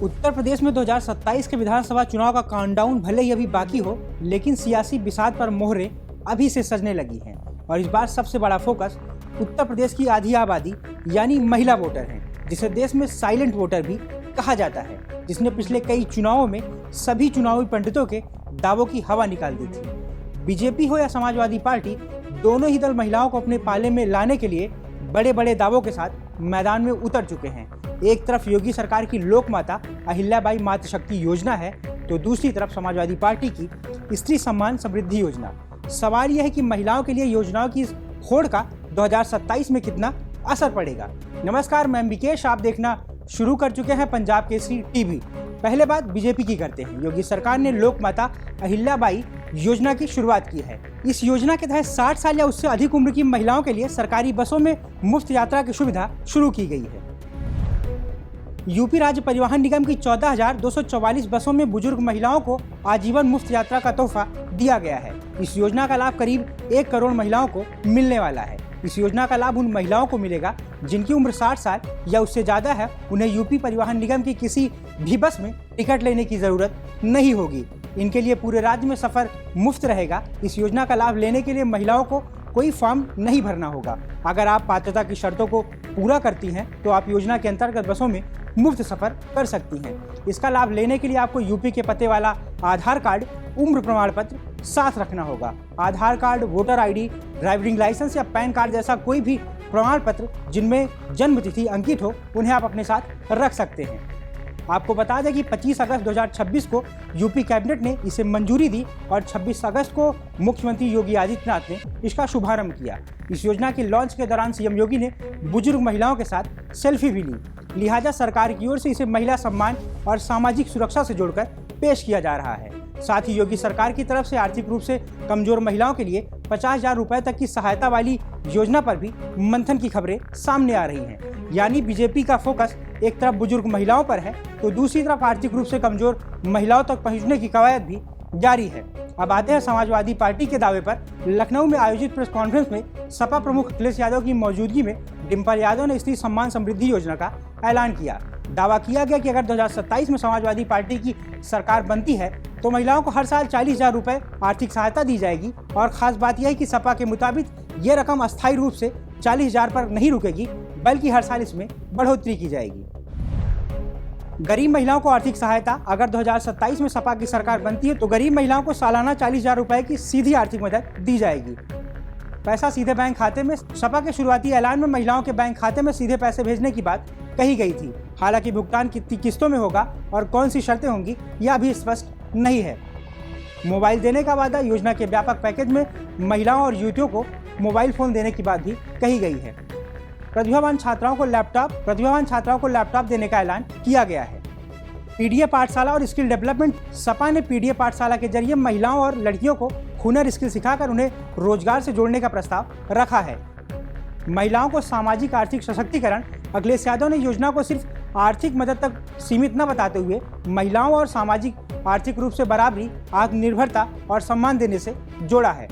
उत्तर प्रदेश में 2027 के विधानसभा चुनाव का काउंटडाउन भले ही अभी बाकी हो, लेकिन सियासी बिसात पर मोहरें अभी से सजने लगी हैं और इस बार सबसे बड़ा फोकस उत्तर प्रदेश की आधी आबादी यानी महिला वोटर हैं, जिसे देश में साइलेंट वोटर भी कहा जाता है, जिसने पिछले कई चुनावों में सभी चुनावी पंडितों के दावों की हवा निकाल दी थी। बीजेपी हो या समाजवादी पार्टी, दोनों ही दल महिलाओं को अपने पाले में लाने के लिए बड़े बड़े दावों के साथ मैदान में उतर चुके हैं। एक तरफ योगी सरकार की लोक माता अहिल्याबाई मातृशक्ति योजना है, तो दूसरी तरफ समाजवादी पार्टी की स्त्री सम्मान समृद्धि योजना। सवाल यह है कि महिलाओं के लिए योजनाओं की इस होड़ का 2027 में कितना असर पड़ेगा। नमस्कार, मैं विकेश, आप देखना शुरू कर चुके हैं पंजाब केसरी टीवी। पहले बात बीजेपी की करते हैं। योगी सरकार ने लोक माता अहिल्याबाई योजना की शुरुआत की है। इस योजना के तहत 60 साल या उससे अधिक उम्र की महिलाओं के लिए सरकारी बसों में मुफ्त यात्रा की सुविधा शुरू की गई है। यूपी राज्य परिवहन निगम की 14,244 बसों में बुजुर्ग महिलाओं को आजीवन मुफ्त यात्रा का तोहफा दिया गया है। इस योजना का लाभ करीब 1 करोड़ महिलाओं को मिलने वाला है। इस योजना का लाभ उन महिलाओं को मिलेगा जिनकी उम्र 60 साल या उससे ज़्यादा है। उन्हें यूपी परिवहन निगम की किसी भी बस में टिकट लेने की ज़रूरत नहीं होगी। इनके लिए पूरे राज्य में सफ़र मुफ्त रहेगा। इस योजना का लाभ लेने के लिए महिलाओं को कोई फॉर्म नहीं भरना होगा। अगर आप पात्रता की शर्तों को पूरा करती हैं तो आप योजना के अंतर्गत बसों में मुफ्त सफ़र कर सकती हैं। इसका लाभ लेने के लिए आपको यूपी के पते वाला आधार कार्ड, उम्र प्रमाण पत्र साथ रखना होगा। Aadhaar card, voter ID, driving licence या पैन कार्ड जैसा कोई भी प्रमाण पत्र जिनमें जन्म तिथि अंकित हो, उन्हें आप अपने साथ रख सकते हैं। आपको बता दें कि 25 अगस्त 2026 को यूपी कैबिनेट ने इसे मंजूरी दी और 26 अगस्त को मुख्यमंत्री योगी आदित्यनाथ ने इसका शुभारंभ किया। इस योजना के लॉन्च के दौरान सीएम योगी ने बुजुर्ग महिलाओं के साथ सेल्फी भी ली। लिहाजा सरकार की ओर से इसे महिला सम्मान और सामाजिक सुरक्षा से जोड़कर पेश किया जा रहा है। साथ ही योगी सरकार की तरफ से आर्थिक रूप से कमजोर महिलाओं के लिए 50,000 रुपए तक की सहायता वाली योजना पर भी मंथन की खबरें सामने आ रही हैं। यानी बीजेपी का फोकस एक तरफ बुजुर्ग महिलाओं पर है, तो दूसरी तरफ आर्थिक रूप से कमजोर महिलाओं तक पहुंचने की कवायद भी जारी है। अब आते हैं समाजवादी पार्टी के दावे पर। लखनऊ में आयोजित प्रेस कॉन्फ्रेंस में सपा प्रमुख अखिलेश यादव की मौजूदगी में डिम्पल यादव ने स्त्री सम्मान समृद्धि योजना का ऐलान किया। दावा किया गया कि अगर 2027 में समाजवादी पार्टी की सरकार बनती है तो महिलाओं को हर साल 40,000 रुपए आर्थिक सहायता दी जाएगी। और खास बात यह है कि सपा के मुताबिक ये रकम अस्थायी रूप से 40,000 पर नहीं रुकेगी, बल्कि हर साल इसमें बढ़ोतरी की जाएगी। गरीब महिलाओं को आर्थिक सहायता, अगर 2027 में सपा की सरकार बनती है तो गरीब महिलाओं को सालाना 40,000 रुपए की सीधी आर्थिक मदद दी जाएगी। पैसा सीधे बैंक खाते में। सपा के शुरुआती ऐलान में महिलाओं के बैंक खाते में सीधे पैसे भेजने की बात कही गई थी। हालांकि भुगतान कितनी किस्तों में होगा और कौन सी शर्तें होंगी, यह अभी स्पष्ट नहीं है। मोबाइल देने का वादा। योजना के व्यापक पैकेज में महिलाओं और युवतियों को मोबाइल फोन देने की बात भी कही गई है। प्रतिभावान छात्राओं को लैपटॉप देने का ऐलान किया गया है। पीडीए पाठशाला और स्किल डेवलपमेंट। सपा ने पीडीए पाठशाला के जरिए महिलाओं और लड़कियों को हुनर स्किल सिखाकर उन्हें रोजगार से जोड़ने का प्रस्ताव रखा है। महिलाओं को सामाजिक आर्थिक सशक्तिकरण। अखिलेश यादव ने योजना को सिर्फ आर्थिक मदद तक सीमित न बताते हुए महिलाओं और सामाजिक आर्थिक रूप से बराबरी, आत्मनिर्भरता और सम्मान देने से जोड़ा है।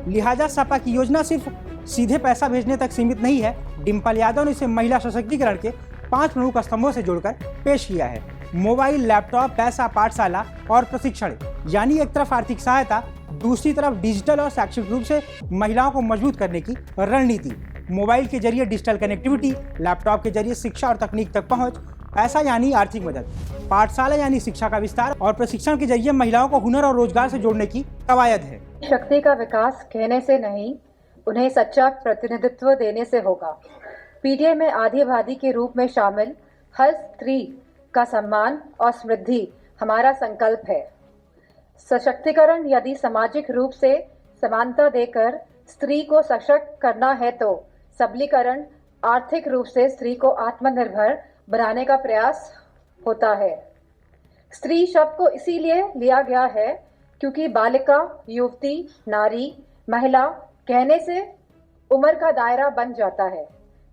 लिहाजा सपा की योजना सिर्फ सीधे पैसा भेजने तक सीमित नहीं है। डिम्पल यादव ने इसे महिला सशक्तिकरण के 5 प्रमुख स्तंभों से जोड़कर पेश किया है। मोबाइल, लैपटॉप, पैसा, पाठशाला और प्रशिक्षण। यानी एक तरफ आर्थिक सहायता, दूसरी तरफ डिजिटल और शैक्षिक रूप से महिलाओं को मजबूत करने की रणनीति। मोबाइल के जरिए डिजिटल कनेक्टिविटी, लैपटॉप के जरिए शिक्षा और तकनीक तक पहुंच, पैसा यानी आर्थिक मदद, पाठशाला यानी शिक्षा का विस्तार और प्रशिक्षण के जरिए महिलाओं को हुनर और रोजगार से जोड़ने की कवायद है। शक्ति का विकास कहने से नहीं, उन्हें सच्चा प्रतिनिधित्व देने से होगा। पीडीए में आधी आबादी के रूप में शामिल हर स्त्री का सम्मान और समृद्धि हमारा संकल्प है। सशक्तिकरण यदि सामाजिक रूप से समानता देकर स्त्री को सशक्त करना है तो सबलीकरण आर्थिक रूप से स्त्री को आत्मनिर्भर बनाने का प्रयास होता है। स्त्री शब्द को इसीलिए लिया गया है क्योंकि बालिका, युवती, नारी, महिला कहने से उम्र का दायरा बन जाता है,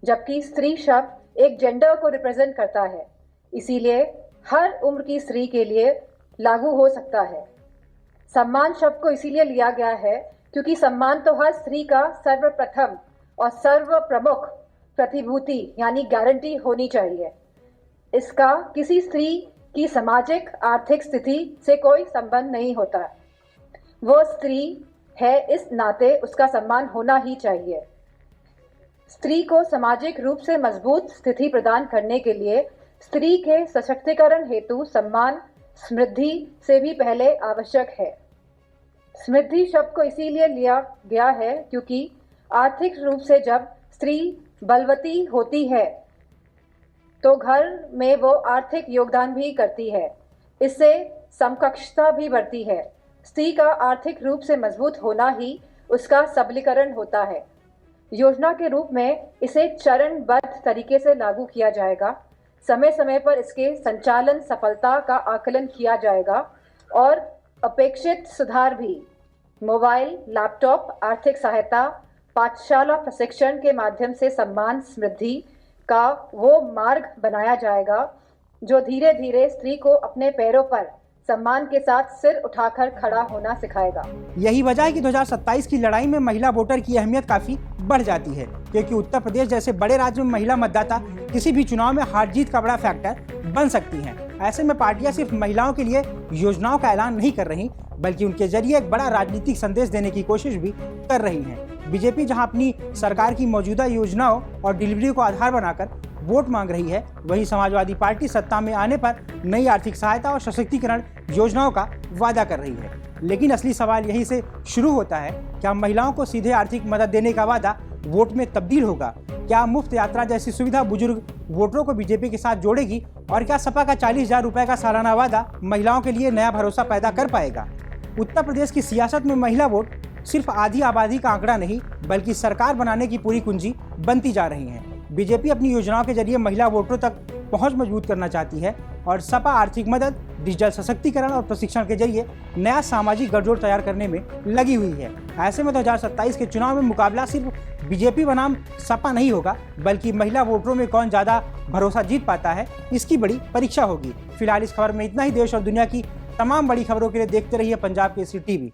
जबकि स्त्री शब्द एक जेंडर को रिप्रेजेंट करता है, इसीलिए हर उम्र की स्त्री के लिए लागू हो सकता है। सम्मान शब्द को इसीलिए लिया गया है क्योंकि सम्मान तो हर स्त्री का सर्वप्रथम और सर्व प्रमुख प्रतिभूति यानी गारंटी होनी चाहिए। इसका किसी स्त्री की सामाजिक आर्थिक स्थिति से कोई संबंध नहीं होता। वो स्त्री है, इस नाते उसका सम्मान होना ही चाहिए। स्त्री को सामाजिक रूप से मजबूत स्थिति प्रदान करने के लिए स्त्री के सशक्तिकरण हेतु सम्मान समृद्धि से भी पहले आवश्यक है। समृद्धि शब्द को इसीलिए लिया गया है क्योंकि आर्थिक रूप से जब स्त्री बलवती होती है तो घर में वो आर्थिक योगदान भी करती है। इससे समकक्षता भी बढ़ती है। स्त्री का आर्थिक रूप से मजबूत होना ही उसका सबलीकरण होता है। योजना के रूप में इसे चरणबद्ध तरीके से लागू किया जाएगा। समय समय पर इसके संचालन सफलता का आकलन किया जाएगा और अपेक्षित सुधार भी मोबाइल, लैपटॉप, आर्थिक सहायता, पाठशाला प्रशिक्षण के माध्यम से सम्मान समृद्धि का वो मार्ग बनाया जाएगा जो धीरे धीरे स्त्री को अपने पैरों पर सम्मान के साथ सिर उठाकर खड़ा होना सिखाएगा। यही वजह है कि 2027 की लड़ाई में महिला वोटर की अहमियत काफी बढ़ जाती है, क्योंकि उत्तर प्रदेश जैसे बड़े राज्य में महिला मतदाता किसी भी चुनाव में हार जीत का बड़ा फैक्टर बन सकती हैं। ऐसे में पार्टियां सिर्फ महिलाओं के लिए योजनाओं का ऐलान नहीं कर रही, बल्कि उनके जरिए एक बड़ा राजनीतिक संदेश देने की कोशिश भी कर रही हैं। बीजेपी जहां अपनी सरकार की मौजूदा योजनाओं और डिलीवरी को आधार बनाकर वोट मांग रही है, वहीं समाजवादी पार्टी सत्ता में आने पर नई आर्थिक सहायता और सशक्तिकरण योजनाओं का वादा कर रही है। लेकिन असली सवाल यहीं से शुरू होता है, क्या महिलाओं को सीधे आर्थिक मदद देने का वादा वोट में तब्दील होगा? क्या मुफ्त यात्रा जैसी सुविधा बुजुर्ग वोटरों को बीजेपी के साथ जोड़ेगी? और क्या सपा का 40,000 रुपए का सालाना वादा महिलाओं के लिए नया भरोसा पैदा कर पाएगा? उत्तर प्रदेश की सियासत में महिला वोट सिर्फ आधी आबादी का आंकड़ा नहीं, बल्कि सरकार बनाने की पूरी कुंजी बनती जा रही है। बीजेपी अपनी योजनाओं के जरिए महिला वोटरों तक पहुंच मजबूत करना चाहती है और सपा आर्थिक मदद, डिजिटल सशक्तिकरण और प्रशिक्षण के जरिए नया सामाजिक गठजोड़ तैयार करने में लगी हुई है। ऐसे में 2027 के चुनाव में मुकाबला सिर्फ बीजेपी बनाम सपा नहीं होगा, बल्कि महिला वोटरों में कौन ज्यादा भरोसा जीत पाता है, इसकी बड़ी परीक्षा होगी। फिलहाल इस खबर में इतना ही। देश और दुनिया की तमाम बड़ी खबरों के लिए देखते रहिए पंजाब केसरी टीवी।